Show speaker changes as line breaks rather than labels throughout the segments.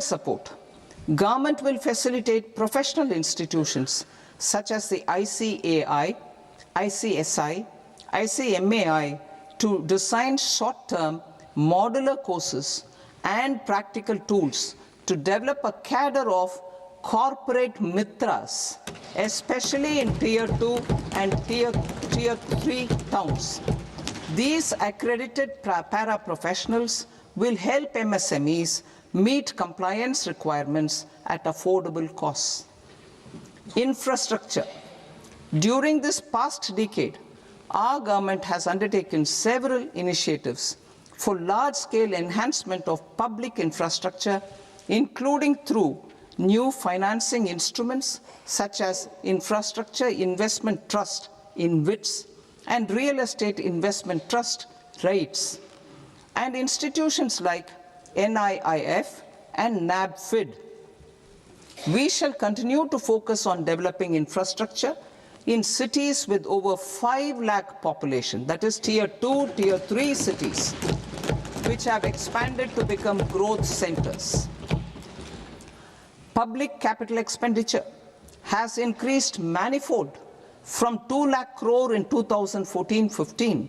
support. Government will facilitate professional institutions such as the ICAI, ICSI, ICMAI to design short-term modular courses and practical tools to develop a cadre of corporate mitras, especially in Tier 2 and Tier 3 towns. These accredited para-professionals will help MSMEs meet compliance requirements at affordable costs. Infrastructure. During this past decade, our government has undertaken several initiatives for large-scale enhancement of public infrastructure, including through new financing instruments such as Infrastructure Investment Trust (InvITs) and Real Estate Investment Trust (REITs), and institutions like NIIF and NABFID. We shall continue to focus on developing infrastructure in cities with over 5 lakh population, that is Tier 2, Tier 3 cities, which have expanded to become growth centers. Public capital expenditure has increased manifold from 2 lakh crore in 2014-15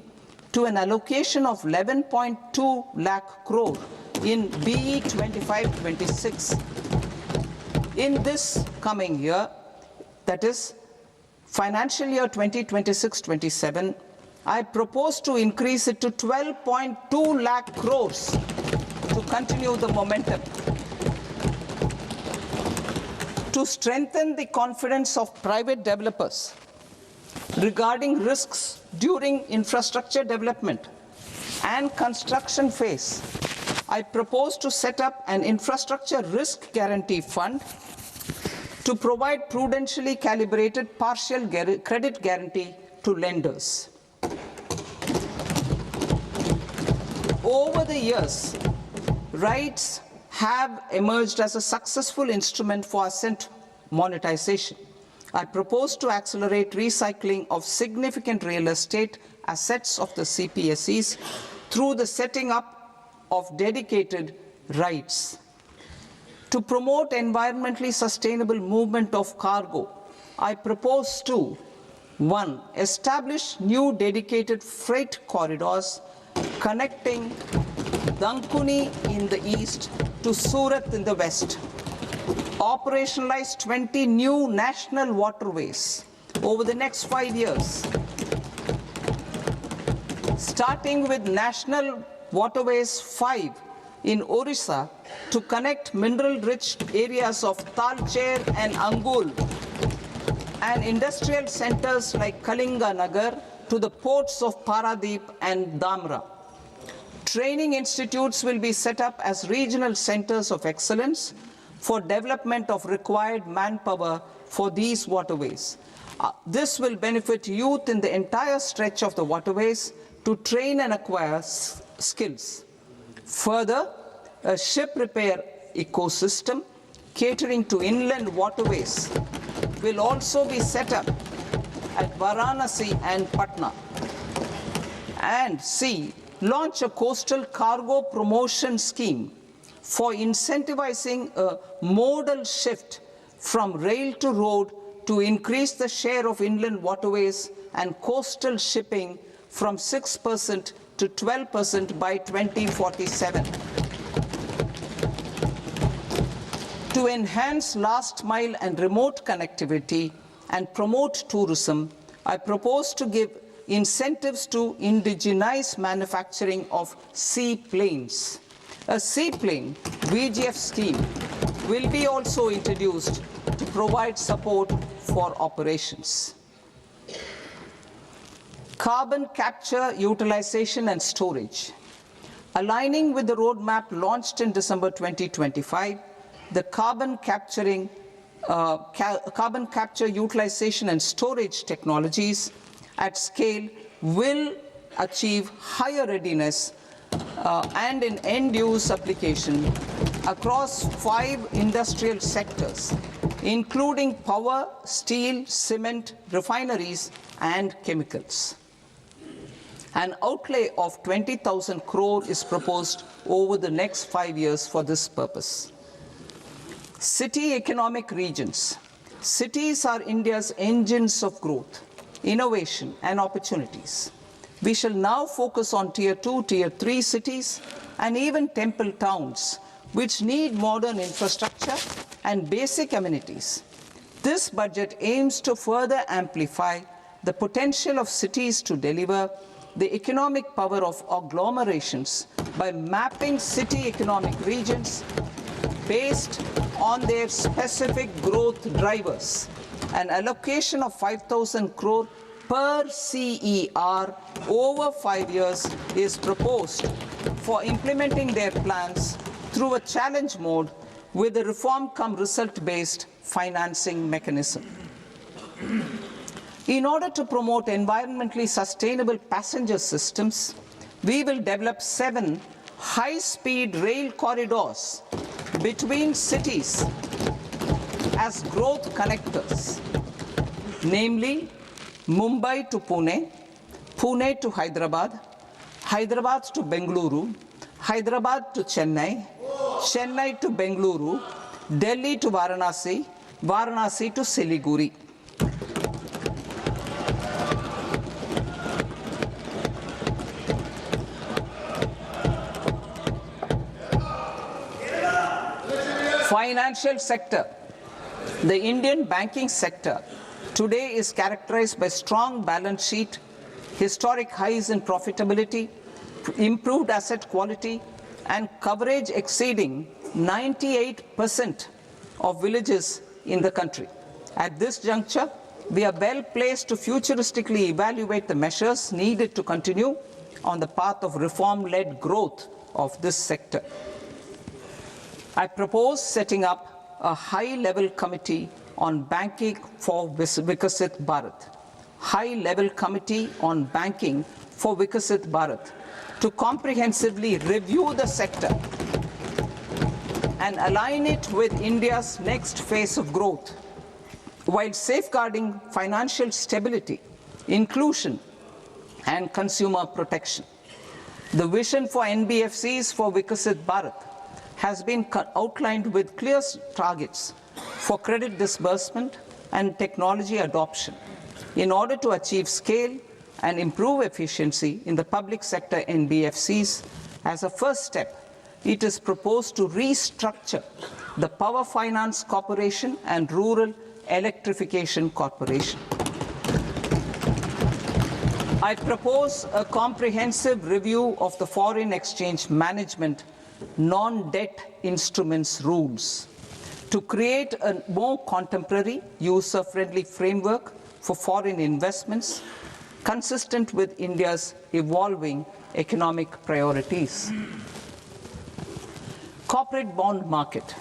to an allocation of 11.2 lakh crore in BE 25-26. In this coming year, that is financial year 2026-27, I propose to increase it to 12.2 lakh crores to continue the momentum. To strengthen the confidence of private developers regarding risks during infrastructure development and construction phase, I propose to set up an infrastructure risk guarantee fund to provide prudentially calibrated partial credit guarantee to lenders. Over the years, REITs have emerged as a successful instrument for asset monetization. I propose to accelerate recycling of significant real estate assets of the CPSEs through the setting up of dedicated REITs. To promote environmentally sustainable movement of cargo, I propose to 1. Establish new dedicated freight corridors connecting Dankuni in the east to Surat in the west. Operationalize 20 new national waterways over the next 5 years, starting with National Waterways 5 in Odisha to connect mineral-rich areas of Talcher and Angul and industrial centers like Kalinga Nagar to the ports of Paradeep and Dhamra. Training institutes will be set up as regional centers of excellence for development of required manpower for these waterways. This will benefit youth in the entire stretch of the waterways to train and acquire skills. Further, a ship repair ecosystem catering to inland waterways will also be set up at Varanasi and Patna. And C, launch a coastal cargo promotion scheme for incentivizing a modal shift from rail to road to increase the share of inland waterways and coastal shipping from 6% to 12% by 2047. To enhance last mile and remote connectivity and promote tourism, I propose to give incentives to indigenize manufacturing of seaplanes. A seaplane VGF scheme will be also introduced to provide support for operations. Carbon capture, utilization and storage. Aligning with the roadmap launched in December 2025, the carbon capture, utilization and storage technologies at scale will achieve higher readiness and in end-use application across 5 industrial sectors, including power, steel, cement, refineries, and chemicals. An outlay of 20,000 crore is proposed over the next 5 years for this purpose. City economic regions. Cities are India's engines of growth, innovation, and opportunities. We shall now focus on Tier 2, Tier 3 cities, and even temple towns, which need modern infrastructure and basic amenities. This budget aims to further amplify the potential of cities to deliver the economic power of agglomerations by mapping city economic regions based on their specific growth drivers. An allocation of 5,000 crore per CER over 5 years is proposed for implementing their plans through a challenge mode with a reform-cum-result-based financing mechanism. In order to promote environmentally sustainable passenger systems, we will develop 7 high-speed rail corridors between cities as growth connectors, namely Mumbai to Pune, Pune to Hyderabad, Hyderabad to Bengaluru, Hyderabad to Chennai, Chennai to Bengaluru, Delhi to Varanasi, Varanasi to Siliguri. Financial sector. The Indian banking sector today is characterized by strong balance sheet, historic highs in profitability, improved asset quality, and coverage exceeding 98% of villages in the country. At this juncture, we are well placed to futuristically evaluate the measures needed to continue on the path of reform-led growth of this sector. I propose setting up a high-level committee on banking for Vikasit Bharat. High-level committee on banking for Vikasit Bharat to comprehensively review the sector and align it with India's next phase of growth, while safeguarding financial stability, inclusion, and consumer protection. The vision for NBFCs for Vikasit Bharat has been outlined with clear targets for credit disbursement and technology adoption in order to achieve scale and improve efficiency in the public sector NBFCs. As a first step, it is proposed to restructure the Power Finance Corporation and Rural Electrification Corporation. I propose a comprehensive review of the foreign exchange management non-debt instruments rules to create a more contemporary, user-friendly framework for foreign investments consistent with India's evolving economic priorities. Corporate bond market.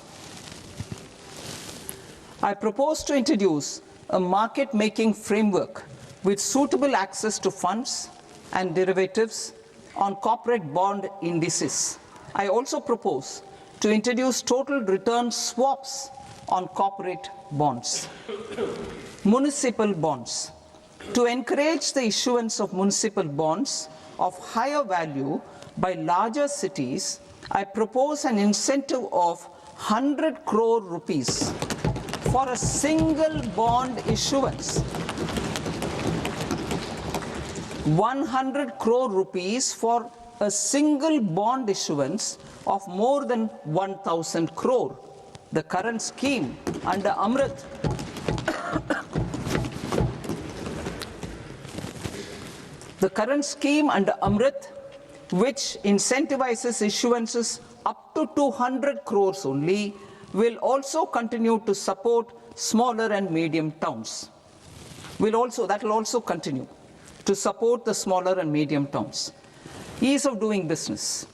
I propose to introduce a market-making framework with suitable access to funds and derivatives on corporate bond indices. I also propose to introduce total return swaps on corporate bonds. Municipal bonds. To encourage the issuance of municipal bonds of higher value by larger cities, I propose an incentive of 100 crore rupees for a single bond issuance. 100 crore rupees for a single bond issuance of more than 1,000 crore. The current scheme under Amrit which incentivizes issuances up to 200 crores only, will also continue to support smaller and medium towns. That will also continue to support the smaller and medium towns. Ease of doing business.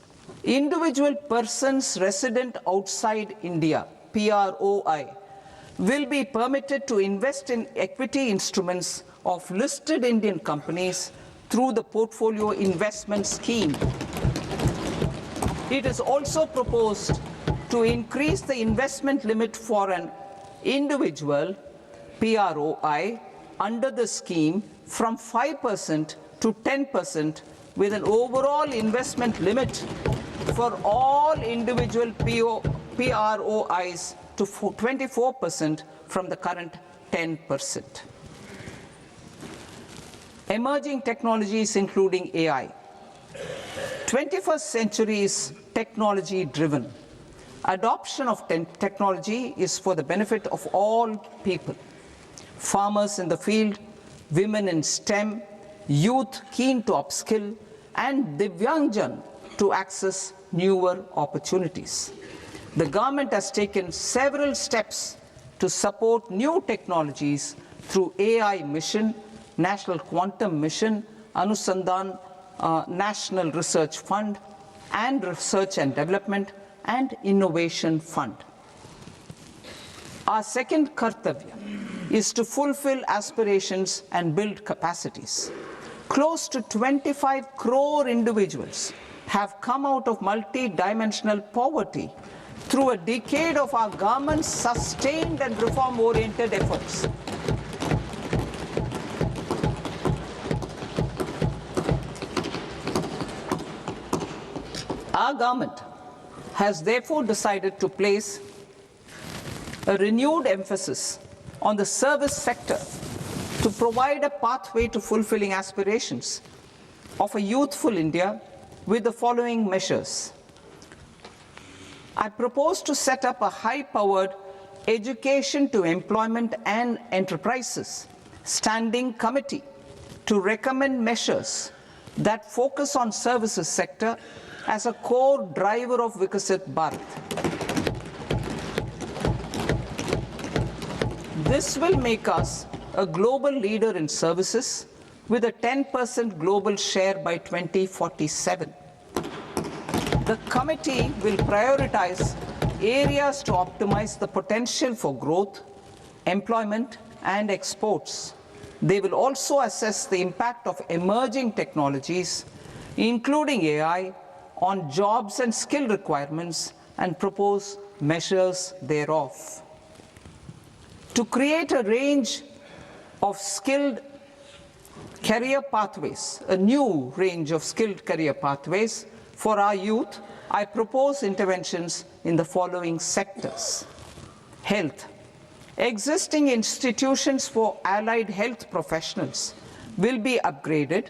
Individual persons resident outside India, PROI, will be permitted to invest in equity instruments of listed Indian companies through the Portfolio Investment Scheme. It is also proposed to increase the investment limit for an individual PROI under the scheme from 5% to 10%, with an overall investment limit for all individual PROIs to 24% from the current 10%. Emerging technologies including AI. 21st century is technology-driven. Adoption of technology is for the benefit of all people. Farmers in the field, women in STEM, youth keen to upskill, and Divyangjan to access newer opportunities. The government has taken several steps to support new technologies through AI Mission, National Quantum Mission, Anusandhan National Research Fund, and Research and Development and Innovation Fund. Our second kartavya is to fulfill aspirations and build capacities. Close to 25 crore individuals have come out of multi-dimensional poverty through a decade of our government's sustained and reform-oriented efforts. Our government has therefore decided to place a renewed emphasis on the service sector to provide a pathway to fulfilling aspirations of a youthful India with the following measures. I propose to set up a high-powered education to employment and enterprises standing committee to recommend measures that focus on services sector as a core driver of Vikasit Bharat. This will make us a global leader in services with a 10% global share by 2047. The committee will prioritize areas to optimize the potential for growth, employment, and exports. They will also assess the impact of emerging technologies, including AI, on jobs and skill requirements and propose measures thereof. To create a range of skilled career pathways, a new range of skilled career pathways for our youth, I propose interventions in the following sectors. Health. Existing institutions for allied health professionals will be upgraded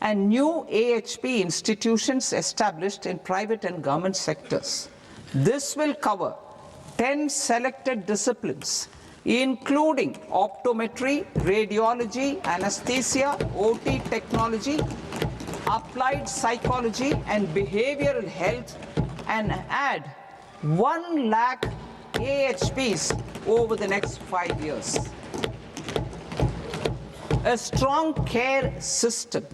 and new AHP institutions established in private and government sectors. This will cover 10 selected disciplines, including optometry, radiology, anesthesia, OT technology, applied psychology, and behavioral health, and add 1 lakh AHPs over the next 5 years. A strong care system